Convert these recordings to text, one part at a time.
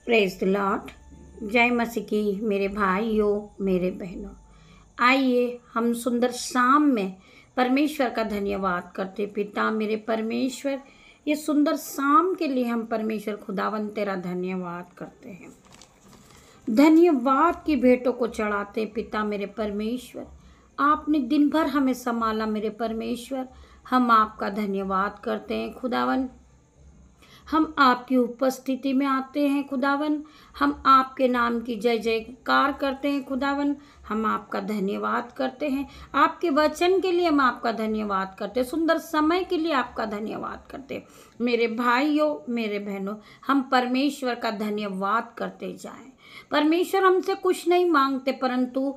Praise the Lord. जय मसीह की मेरे भाइयों मेरे बहनों। आइए हम सुंदर शाम में परमेश्वर का धन्यवाद करते। पिता मेरे परमेश्वर, ये सुंदर शाम के लिए हम परमेश्वर खुदावन तेरा धन्यवाद करते हैं। धन्यवाद की भेंटों को चढ़ाते। पिता मेरे परमेश्वर, आपने दिन भर हमें संभाला। मेरे परमेश्वर, हम आपका धन्यवाद करते हैं। खुदावन, हम आपकी उपस्थिति में आते हैं। खुदावन, हम आपके नाम की जय जयकार करते हैं। खुदावन, हम आपका धन्यवाद करते हैं। आपके वचन के लिए हम आपका धन्यवाद करते हैं। सुंदर समय के लिए आपका धन्यवाद करते हैं। मेरे भाइयों मेरे बहनों, हम परमेश्वर का धन्यवाद करते जाएं। परमेश्वर हमसे कुछ नहीं मांगते, परंतु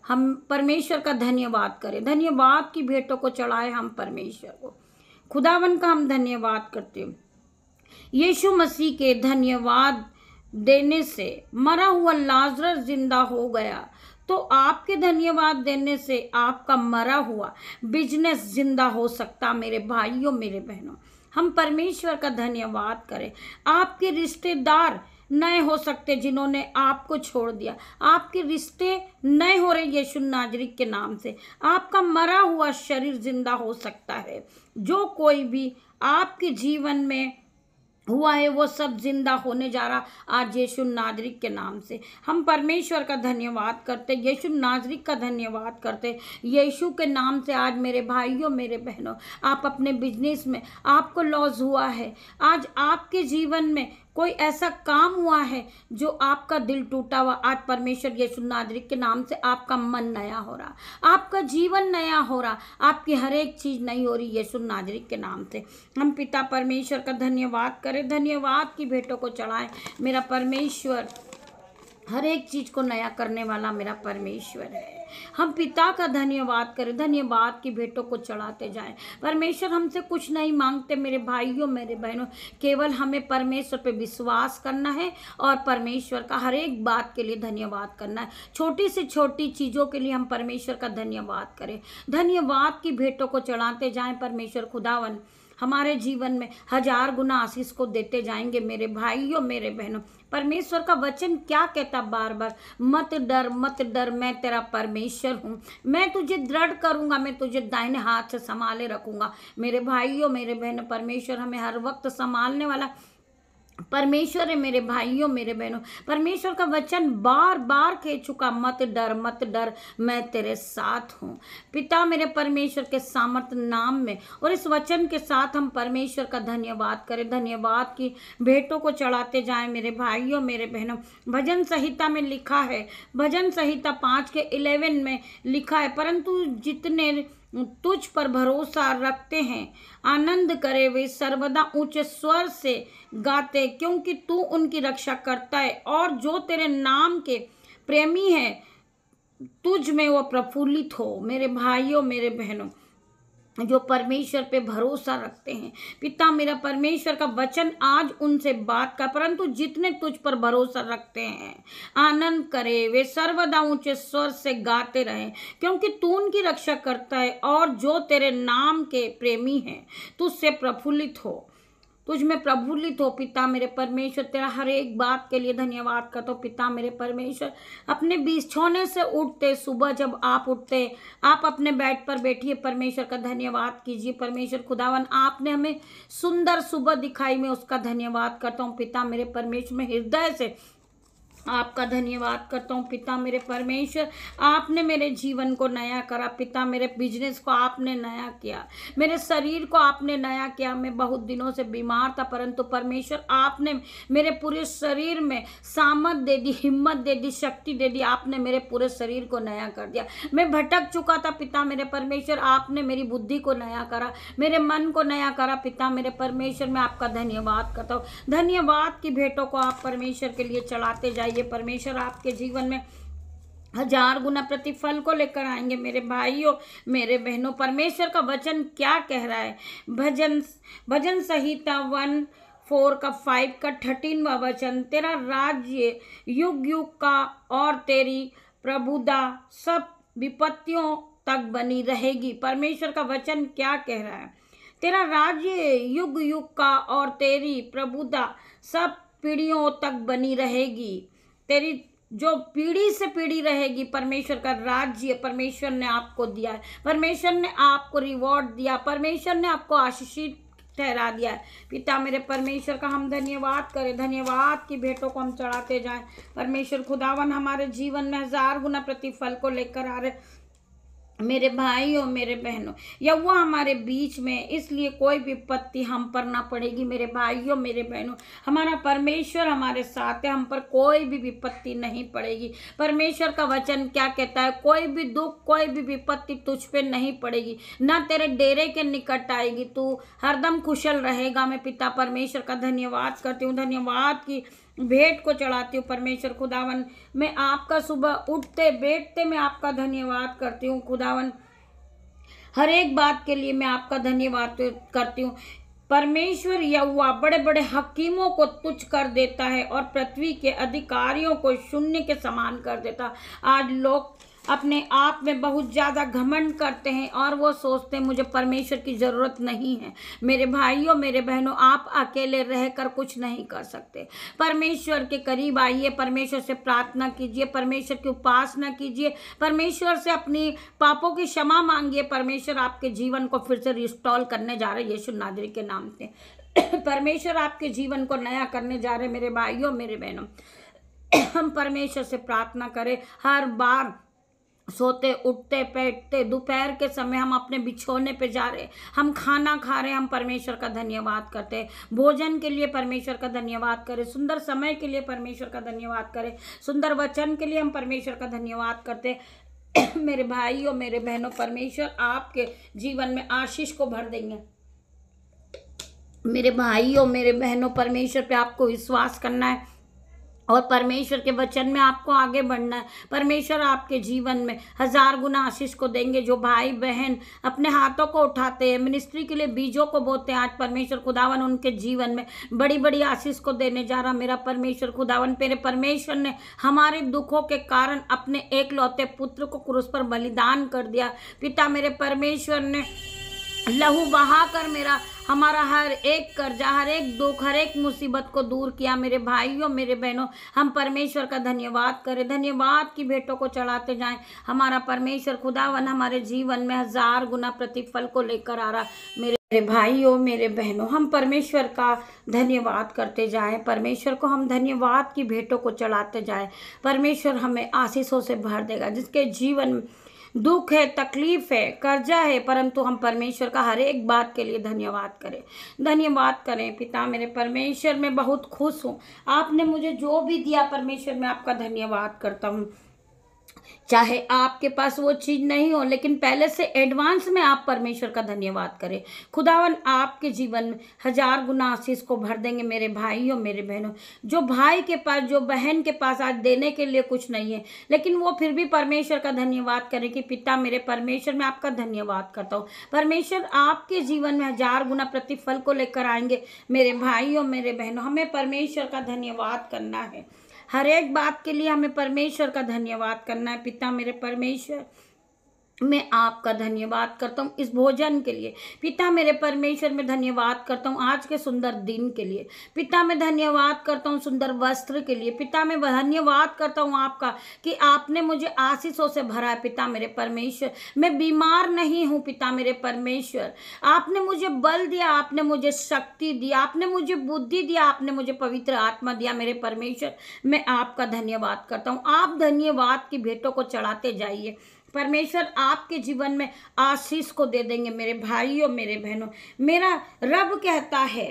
हम परमेश्वर का धन्यवाद करें। धन्यवाद की भेंटों को चढ़ाए हम परमेश्वर को। खुदावन का हम धन्यवाद करते हैं। यीशु मसीह के धन्यवाद देने से मरा हुआ लाजरस जिंदा हो गया, तो आपके धन्यवाद देने से आपका मरा हुआ बिजनेस जिंदा हो सकता। मेरे भाइयों मेरे बहनों, हम परमेश्वर का धन्यवाद करें। आपके रिश्तेदार नए हो सकते जिन्होंने आपको छोड़ दिया। आपके रिश्ते नए हो रहे यीशु नाजरी के नाम से। आपका मरा हुआ शरीर जिंदा हो सकता है। जो कोई भी आपके जीवन में हुआ है वो सब जिंदा होने जा रहा आज यीशु नाजरी के नाम से। हम परमेश्वर का धन्यवाद करते, यीशु नाजरी का धन्यवाद करते। यीशु के नाम से आज मेरे भाइयों मेरे बहनों, आप अपने बिजनेस में आपको लॉस हुआ है, आज आपके जीवन में कोई ऐसा काम हुआ है जो आपका दिल टूटा हुआ, आज परमेश्वर यीशु नाजरी के नाम से आपका मन नया हो रहा, आपका जीवन नया हो रहा, आपकी हर एक चीज नई हो रही यीशु नाजरी के नाम से। हम पिता परमेश्वर का धन्यवाद करें, धन्यवाद की भेंटों को चढ़ाएं। मेरा परमेश्वर हर एक चीज को नया करने वाला मेरा परमेश्वर है। हम पिता का धन्यवाद करें, धन्यवाद की भेंटों को चढ़ाते जाएं। परमेश्वर हमसे कुछ नहीं मांगते मेरे भाइयों मेरे बहनों, केवल हमें परमेश्वर पे विश्वास करना है और परमेश्वर का हर एक बात के लिए धन्यवाद करना है। छोटी से छोटी चीज़ों के लिए हम परमेश्वर का धन्यवाद करें। धन्यवाद की भेंटों को चढ़ाते जाएं। परमेश्वर खुदावन हमारे जीवन में 1000 गुना आशीष को देते जाएंगे। मेरे भाइयों मेरे बहनों, परमेश्वर का वचन क्या कहता बार बार, मत डर मत डर, मैं तेरा परमेश्वर हूँ, मैं तुझे दृढ़ करूँगा, मैं तुझे दाहिने हाथ से संभाले रखूँगा। मेरे भाइयों मेरे बहनों, परमेश्वर हमें हर वक्त संभालने वाला परमेश्वर है। मेरे भाइयों मेरे बहनों, परमेश्वर का वचन बार बार कह चुका, मत डर मैं तेरे साथ हूँ। पिता मेरे परमेश्वर के सामर्थ्य नाम में और इस वचन के साथ हम परमेश्वर का धन्यवाद करें। धन्यवाद की भेंटों को चढ़ाते जाएं। मेरे भाइयों मेरे बहनों, भजन संहिता में लिखा है, भजन संहिता 5:11 में लिखा है, परंतु जितने तुझ पर भरोसा रखते हैं आनंद करे वे सर्वदा ऊंचे स्वर से गाते, क्योंकि तू उनकी रक्षा करता है और जो तेरे नाम के प्रेमी है तुझ में वो प्रफुल्लित हो। मेरे भाइयों मेरे बहनों, जो परमेश्वर पे भरोसा रखते हैं, पिता मेरा परमेश्वर का वचन आज उनसे बात का, परंतु जितने तुझ पर भरोसा रखते हैं आनंद करे वे सर्वदा ऊंचे स्वर से गाते रहें, क्योंकि तू उनकी रक्षा करता है और जो तेरे नाम के प्रेमी हैं तुझसे प्रफुल्लित हो, तुझ में प्रफुल्लित हो। पिता मेरे परमेश्वर, तेरा हर एक बात के लिए धन्यवाद करता हूँ। पिता मेरे परमेश्वर, अपने बिछौने से उठते, सुबह जब आप उठते, आप अपने बेड पर बैठिए, परमेश्वर का धन्यवाद कीजिए। परमेश्वर खुदावन, आपने हमें सुंदर सुबह दिखाई, मैं उसका धन्यवाद करता हूँ। पिता मेरे परमेश्वर, में हृदय से आपका धन्यवाद करता हूँ। पिता मेरे परमेश्वर, आपने मेरे जीवन को नया करा। पिता मेरे बिजनेस को आपने नया किया, मेरे शरीर को आपने नया किया। मैं बहुत दिनों से बीमार था, परंतु परमेश्वर आपने मेरे पूरे शरीर में सामर्थ दे दी, हिम्मत दे दी, शक्ति दे दी। आपने मेरे पूरे शरीर को नया कर दिया। मैं भटक चुका था, पिता मेरे परमेश्वर आपने मेरी बुद्धि को नया करा, मेरे मन को नया करा। पिता मेरे परमेश्वर, मैं आपका धन्यवाद करता हूँ। धन्यवाद की भेंटों को आप परमेश्वर के लिए चढ़ाते जाइए। परमेश्वर आपके जीवन में 1000 गुना प्रतिफल को लेकर आएंगे। मेरे भाइयों मेरे बहनों, परमेश्वर का वचन क्या कह रहा है? भजन संहिता 1:4-5 का 13वां वचन, तेरा राज्य युग युग का और तेरी प्रभुता सब विपत्तियों तक बनी रहेगी। परमेश्वर का वचन क्या कह रहा है? तेरा राज्य युग युग का और तेरी प्रभुता सब पीढ़ियों तक बनी रहेगी, तेरी जो पीढ़ी से पीढ़ी रहेगी। परमेश्वर का राज्य परमेश्वर ने आपको दिया है, परमेश्वर ने आपको रिवॉर्ड दिया, परमेश्वर ने आपको आशीषित ठहरा दिया है। पिता मेरे परमेश्वर का हम धन्यवाद करें, धन्यवाद की भेंटों को हम चढ़ाते जाएं। परमेश्वर खुदावन हमारे जीवन में 1000 गुना प्रतिफल को लेकर आ रहे मेरे भाइयों मेरे बहनों, या वो हमारे बीच में, इसलिए कोई विपत्ति हम पर ना पड़ेगी। मेरे भाइयों मेरे बहनों, हमारा परमेश्वर हमारे साथ है, हम पर कोई भी विपत्ति नहीं पड़ेगी। परमेश्वर का वचन क्या कहता है? कोई भी दुख कोई भी विपत्ति तुझ पे नहीं पड़ेगी, ना तेरे डेरे के निकट आएगी, तू हरदम कुशल रहेगा। मैं पिता परमेश्वर का धन्यवाद करती हूँ, धन्यवाद की भेंट को चढ़ाती हूँ। परमेश्वर खुदावन, मैं आपका सुबह उठते बैठते मैं आपका धन्यवाद करती हूँ। खुदावन, हर एक बात के लिए मैं आपका धन्यवाद करती हूँ। परमेश्वर यहोवा बड़े बड़े हकीमों को तुच्छ कर देता है और पृथ्वी के अधिकारियों को शून्य के समान कर देता। आज लोग अपने आप में बहुत ज़्यादा घमंड करते हैं और वो सोचते हैं मुझे परमेश्वर की ज़रूरत नहीं है। मेरे भाइयों मेरे बहनों, आप अकेले रहकर कुछ नहीं कर सकते। परमेश्वर के करीब आइए, परमेश्वर से प्रार्थना कीजिए, परमेश्वर की उपासना कीजिए, परमेश्वर से अपनी पापों की क्षमा मांगिए। परमेश्वर आपके जीवन को फिर से रिस्टोर करने जा रहे हैं यीशु नाजरी के नाम से। परमेश्वर आपके जीवन को नया करने जा रहे हैं। मेरे भाइयों मेरे बहनों, हम परमेश्वर से प्रार्थना करें। हर बार सोते उठते बैठते दोपहर के समय हम अपने बिछौने पे जा रहे, हम खाना खा रहे, हम परमेश्वर का धन्यवाद करते हैं। भोजन के लिए परमेश्वर का धन्यवाद करें, सुंदर समय के लिए परमेश्वर का धन्यवाद करें, सुंदर वचन के लिए हम परमेश्वर का धन्यवाद करते हैं। मेरे भाइयों मेरे बहनों, परमेश्वर आपके जीवन में आशीष को भर देंगे। मेरे भाइयों मेरे बहनों, परमेश्वर पे आपको विश्वास करना है और परमेश्वर के वचन में आपको आगे बढ़ना है। परमेश्वर आपके जीवन में 1000 गुना आशीष को देंगे। जो भाई बहन अपने हाथों को उठाते हैं, मिनिस्ट्री के लिए बीजों को बोते हैं, आज परमेश्वर खुदावन उनके जीवन में बड़ी बड़ी आशीष को देने जा रहा। मेरा परमेश्वर खुदावन, मेरे परमेश्वर ने हमारे दुखों के कारण अपने एकलौते पुत्र को क्रूस पर बलिदान कर दिया। पिता मेरे परमेश्वर ने लहू बहाकर हमारा हर एक कर्जा, हर एक दुख, हर एक मुसीबत को दूर किया। मेरे भाइयों मेरे बहनों, हम परमेश्वर का धन्यवाद करें, धन्यवाद की भेंटों को चढ़ाते जाएं। हमारा परमेश्वर खुदावन हमारे जीवन में 1000 गुना प्रतिफल को लेकर आ रहा। मेरे भाइयों मेरे बहनों, हम परमेश्वर का धन्यवाद करते जाएं, परमेश्वर को हम धन्यवाद की भेंटों को चढ़ाते जाएं। परमेश्वर हमें आशीषों से भर देगा। जिसके जीवन में दुख है, तकलीफ है, कर्जा है, परंतु हम परमेश्वर का हर एक बात के लिए धन्यवाद करें, धन्यवाद करें। पिता मेरे परमेश्वर, मैं बहुत खुश हूँ, आपने मुझे जो भी दिया परमेश्वर मैं आपका धन्यवाद करता हूँ। चाहे आपके पास वो चीज़ नहीं हो, लेकिन पहले से एडवांस में आप परमेश्वर का धन्यवाद करें। खुदावन आपके जीवन में 1000 गुना आशीष को भर देंगे। मेरे भाइयों मेरे बहनों, जो भाई के पास, जो बहन के पास आज देने के लिए कुछ नहीं है, लेकिन वो फिर भी परमेश्वर का धन्यवाद करें कि पिता मेरे परमेश्वर, मैं आपका धन्यवाद करता हूँ। परमेश्वर आपके जीवन में 1000 गुना प्रतिफल को लेकर आएंगे। मेरे भाइयों मेरे बहनों, हमें परमेश्वर का धन्यवाद करना है। हर एक बात के लिए हमें परमेश्वर का धन्यवाद करना है। पिता मेरे परमेश्वर, मैं आपका धन्यवाद करता हूँ इस भोजन के लिए। पिता मेरे परमेश्वर, मैं धन्यवाद करता हूँ आज के सुंदर दिन के लिए। पिता मैं धन्यवाद करता हूँ सुंदर वस्त्र के लिए। पिता मैं धन्यवाद करता हूँ आपका कि आपने मुझे आशीषों से भरा है। पिता मेरे परमेश्वर, मैं बीमार नहीं हूँ। पिता मेरे परमेश्वर, आपने मुझे बल दिया, आपने मुझे शक्ति दी, आपने मुझे बुद्धि दिया, आपने मुझे पवित्र आत्मा दिया। मेरे परमेश्वर, मैं आपका धन्यवाद करता हूँ। आप धन्यवाद की भेंटों को चढ़ाते जाइए। परमेश्वर आपके जीवन में आशीष को दे देंगे। मेरे भाइयों मेरे बहनों, मेरा रब कहता है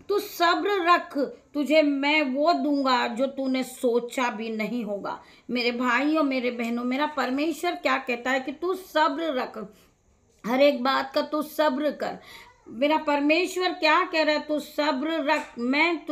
तू सब्र रख, तुझे मैं वो दूंगा जो तूने सोचा भी नहीं होगा। मेरे भाइयों मेरे बहनों, मेरा परमेश्वर क्या कहता है कि तू सब्र रख, हर एक बात का तू सब्र कर। मेरा परमेश्वर क्या कह रहा है? तू सब्र रख, मैं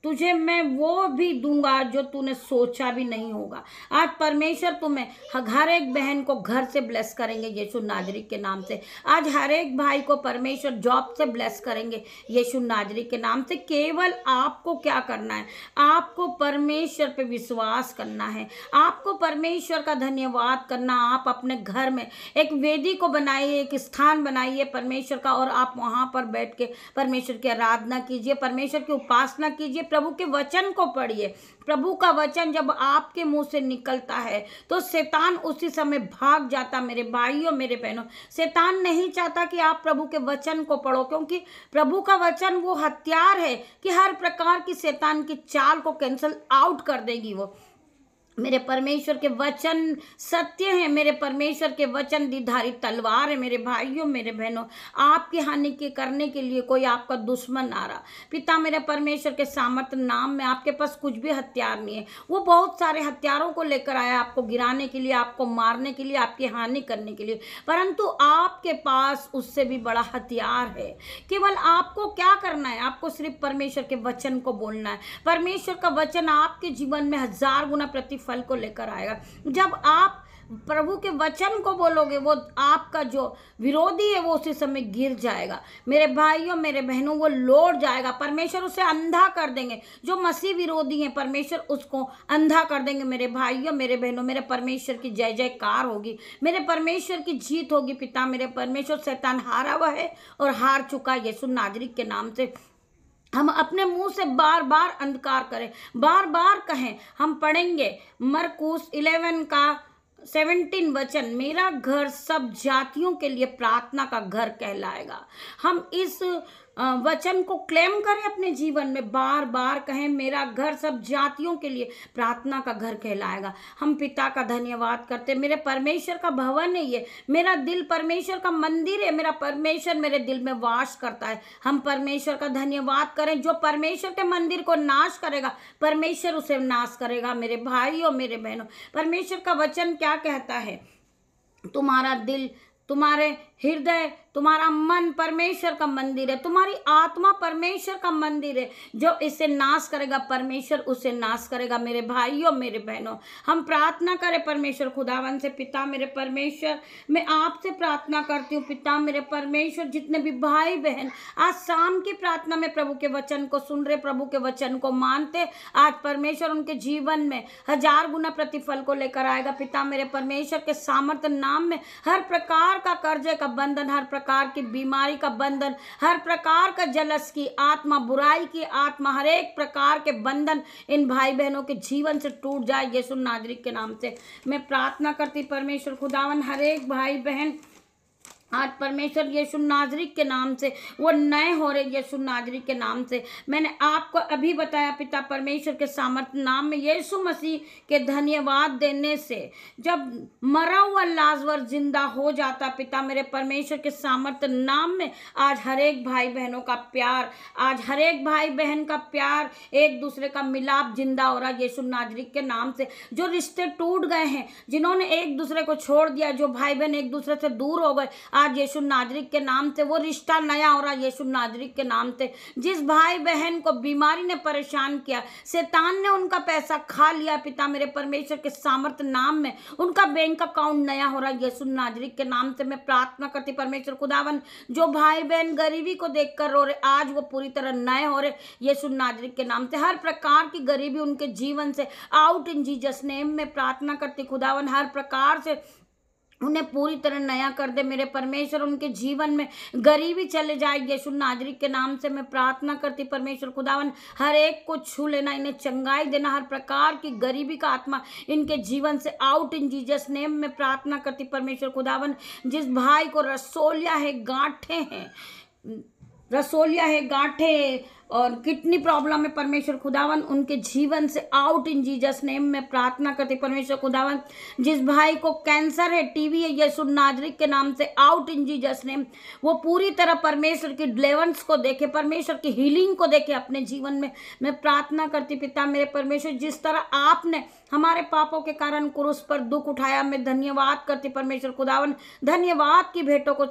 तुझे मैं वो भी दूंगा जो तूने सोचा भी नहीं होगा। आज परमेश्वर तुम्हें हर एक बहन को घर से ब्लेस करेंगे यीशु नाजरी के नाम से। आज हर एक भाई को परमेश्वर जॉब से ब्लेस करेंगे यीशु नाजरी के नाम से। केवल आपको क्या करना है? आपको परमेश्वर पे विश्वास करना है, आपको परमेश्वर का धन्यवाद करना। आप अपने घर में एक वेदी को बनाइए, एक स्थान बनाइए परमेश्वर का, और आप वहाँ पर बैठ के परमेश्वर की आराधना कीजिए, परमेश्वर की उपासना कीजिए, प्रभु के वचन को पढ़िए। प्रभु का वचन जब आपके मुंह से निकलता है तो शैतान उसी समय भाग जाता। मेरे भाइयों मेरे बहनों, शैतान नहीं चाहता कि आप प्रभु के वचन को पढ़ो, क्योंकि प्रभु का वचन वो हथियार है कि हर प्रकार की शैतान की चाल को कैंसल आउट कर देगी। वो मेरे परमेश्वर के वचन सत्य है, मेरे परमेश्वर के वचन द्विधारी तलवार है। मेरे भाइयों मेरे बहनों, आपकी हानि के करने के लिए कोई आपका दुश्मन आ रहा, पिता मेरे परमेश्वर के सामर्थ्य नाम में आपके पास कुछ भी हथियार नहीं है। वो बहुत सारे हथियारों को लेकर आया आपको गिराने के लिए, आपको मारने के लिए, आपकी हानि करने के लिए, परंतु आपके पास उससे भी बड़ा हथियार है। केवल आपको क्या करना है? आपको सिर्फ परमेश्वर के वचन को बोलना है। परमेश्वर का वचन आपके जीवन में 1000 गुना फल को लेकर आएगा। जब आप प्रभु के वचन को बोलोगे, वो आपका जो विरोधी है वो उसी समय गिर जाएगा। मेरे भाइयों मेरे बहनों, वो लौट जाएगा। परमेश्वर उसे अंधा कर देंगे। जो मसीह विरोधी है, परमेश्वर उसको अंधा कर देंगे। मेरे भाइयों मेरे बहनों, मेरे परमेश्वर की जय जयकार होगी, मेरे परमेश्वर की जीत होगी। पिता मेरे परमेश्वर, शैतान हारा हुआ है और हार चुका यीशु नाजरीत के नाम से। हम अपने मुंह से बार बार अंधकार करें, बार बार कहें। हम पढ़ेंगे मरकुस 11 का 17 वचन, मेरा घर सब जातियों के लिए प्रार्थना का घर कहलाएगा। हम इस वचन को क्लेम करें अपने जीवन में, बार बार कहें, मेरा घर सब जातियों के लिए प्रार्थना का घर कहलाएगा। हम पिता का धन्यवाद करते, मेरे परमेश्वर का भवन है ये, मेरा दिल परमेश्वर का मंदिर है, मेरा परमेश्वर मेरे दिल में वास करता है। हम परमेश्वर का धन्यवाद करें। जो परमेश्वर के मंदिर को नाश करेगा, परमेश्वर उसे नाश करेगा। मेरे भाइयों मेरे बहनों, परमेश्वर का वचन क्या कहता है? तुम्हारा दिल, तुम्हारे हृदय, तुम्हारा मन परमेश्वर का मंदिर है, तुम्हारी आत्मा परमेश्वर का मंदिर है। जो इसे नाश करेगा, परमेश्वर उसे नाश करेगा। मेरे भाइयों मेरे बहनों, हम प्रार्थना करें परमेश्वर खुदावन से। पिता मेरे परमेश्वर, मैं आपसे प्रार्थना करती हूँ। पिता मेरे परमेश्वर, जितने भी भाई बहन आज शाम की प्रार्थना में प्रभु के वचन को सुन रहे, प्रभु के वचन को मानते, आज परमेश्वर उनके जीवन में 1000 गुना प्रतिफल को लेकर आएगा। पिता मेरे परमेश्वर के सामर्थ्य नाम में हर प्रकार का कर्जे का बंधन, हर प्रकार की बीमारी का बंधन, हर प्रकार का जलस की आत्मा, बुराई की आत्मा, हर एक प्रकार के बंधन इन भाई बहनों के जीवन से टूट जाए यीशु नाजरीत के नाम से। मैं प्रार्थना करती परमेश्वर खुदावन, हर एक भाई बहन आज परमेश्वर यीशु नाजरीत के नाम से वो नए हो रहे यीशु नाजरीत के नाम से। मैंने आपको अभी बताया पिता परमेश्वर के सामर्थ्य नाम में यीशु मसीह के धन्यवाद देने से जब मरा हुआ लाजर जिंदा हो जाता, पिता मेरे परमेश्वर के सामर्थ्य नाम में आज हर एक भाई बहनों का प्यार, आज हर एक भाई बहन का प्यार, एक दूसरे का मिलाप जिंदा हो रहा यीशु नाजरीत के नाम से। जो रिश्ते टूट गए हैं, जिन्होंने एक दूसरे को छोड़ दिया, जो भाई बहन एक दूसरे से दूर हो गए, आज यीशु नाजरीत के नाम से वो रिश्ता नया हो रहा है यीशु नाजरीत के नाम से। जिस भाई बहन को बीमारी ने परेशान किया, शैतान ने उनका पैसा खा लिया, पिता मेरे परमेश्वर के सामर्थ्य नाम में उनका बैंक अकाउंट नया हो रहा है यीशु नाजरीत के नाम से। मैं प्रार्थना करती परमेश्वर खुदावन, जो भाई बहन गरीबी को देखकर रो रहे, आज वो पूरी तरह नए हो रहे यीशु नाजरीत के नाम से। हर प्रकार की गरीबी उनके जीवन से आउट इन जीसस नेम में प्रार्थना करती खुदावन, हर प्रकार से उन्हें पूरी तरह नया कर दे मेरे परमेश्वर। उनके जीवन में गरीबी चले जाए यीशु नाजरीत के नाम से। मैं प्रार्थना करती परमेश्वर खुदावन, हर एक को छू लेना, इन्हें चंगाई देना, हर प्रकार की गरीबी का आत्मा इनके जीवन से आउट इन जीसस नेम में प्रार्थना करती परमेश्वर खुदावन। जिस भाई को रसोलिया है, गांठे हैं, रसोलिया है, गांठे और किडनी प्रॉब्लम है, परमेश्वर खुदावन उनके जीवन से आउट इन जीसस नेम में प्रार्थना करती परमेश्वर खुदावन। जिस भाई को कैंसर है, टीबी है, यीशु नाजरीत के नाम से आउट इन जीसस नेम, वो पूरी तरह परमेश्वर की डिलीवरेंस को देखे, परमेश्वर की हीलिंग को देखे अपने जीवन में। मैं प्रार्थना करती पिता मेरे परमेश्वर, जिस तरह आपने हमारे पापों के कारण क्रूस पर दुख उठाया, मैं धन्यवाद करती परमेश्वर खुदावन। धन्यवाद की भेंटों को